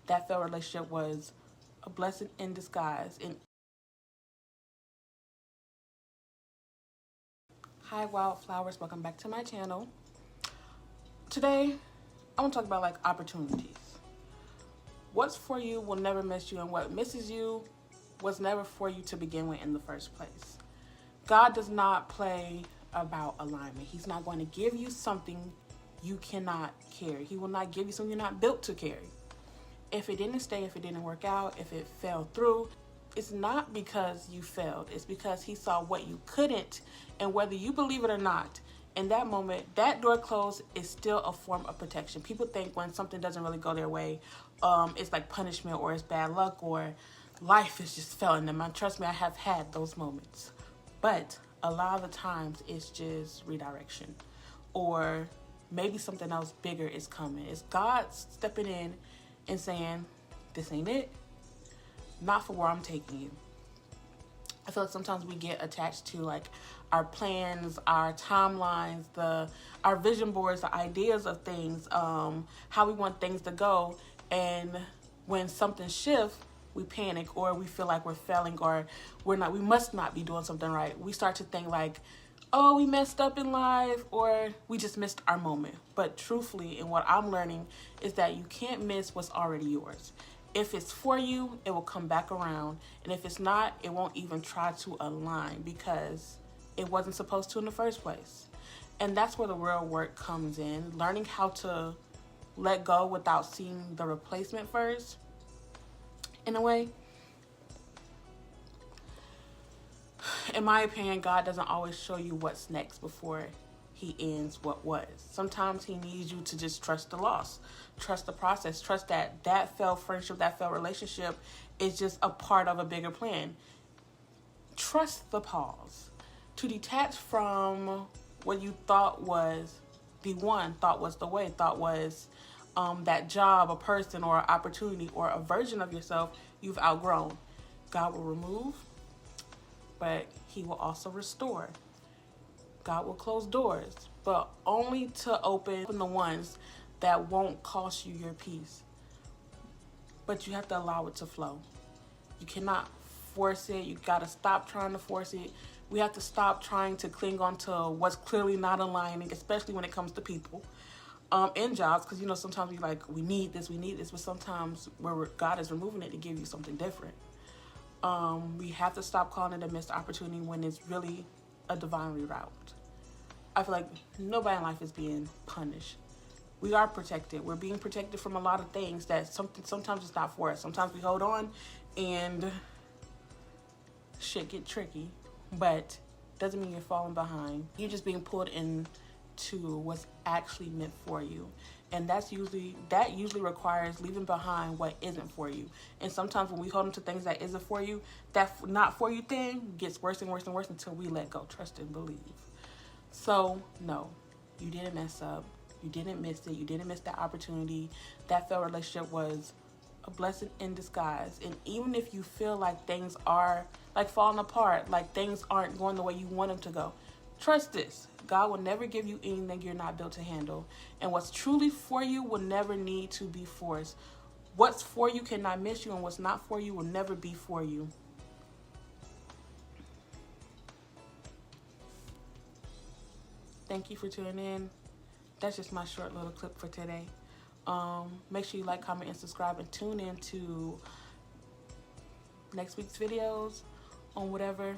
that failed relationship was a blessing in disguise. And hi wildflowers, welcome back to my channel. Today I want to talk about like opportunities. What's for you will never miss you, and what misses you was never for you to begin with in the first place. God does not play about alignment. He's not going to give you something you cannot carry. He will not give you something you're not built to carry. If it didn't stay, if it didn't work out, if it fell through, it's not because you failed. It's because he saw what you couldn't, and whether you believe it or not, in that moment, that door closed is still a form of protection. People think when something doesn't really go their way, it's like punishment or it's bad luck or life is just failing them. And trust me, I have had those moments. But a lot of the times it's just redirection, or maybe something else bigger is coming. It's God stepping in and saying, this ain't it, not for where I'm taking you. I feel like sometimes we get attached to like our plans, our timelines, our vision boards, the ideas of things, how we want things to go. And when something shifts, we panic, or we feel like we're failing, or we must not be doing something right. We start to think like, oh, we messed up in life, or we just missed our moment. But truthfully, and what I'm learning is that you can't miss what's already yours. If it's for you, it will come back around. And if it's not, it won't even try to align because it wasn't supposed to in the first place. And that's where the real work comes in. Learning how to let go without seeing the replacement first. In a way, in my opinion, God doesn't always show you what's next before he ends what was. Sometimes he needs you to just trust the loss, trust the process, trust that failed friendship, that failed relationship is just a part of a bigger plan. Trust the pause. To detach from what you thought was the one, thought was the way, thought was that job, a person, or an opportunity, or a version of yourself you've outgrown. God will remove, but he will also restore. God will close doors, but only to open the ones that won't cost you your peace. But you have to allow it to flow. You cannot force it. You got to stop trying to force it. We have to stop trying to cling on to what's clearly not aligning, especially when it comes to people. In jobs, because sometimes we like, we need this, but sometimes where God is removing it to give you something different. We have to stop calling it a missed opportunity when it's really a divine reroute. I feel like nobody in life is being punished. We are protected. We're being protected from a lot of things that sometimes it's not for us. Sometimes we hold on and shit get tricky, but doesn't mean you're falling behind. You're just being pulled into what's actually meant for you. And that usually requires leaving behind what isn't for you. And sometimes when we hold on to things that isn't for you, that not for you thing gets worse and worse and worse until we let go, trust and believe. So no, you didn't mess up. You didn't miss it. You didn't miss that opportunity. That failed relationship was a blessing in disguise. And even if you feel like things are like falling apart, like things aren't going the way you want them to go, trust this. God will never give you anything you're not built to handle. And what's truly for you will never need to be forced. What's for you cannot miss you, and what's not for you will never be for you. Thank you for tuning in. That's just my short little clip for today. Make sure you like, comment, and subscribe, and tune in to next week's videos on whatever,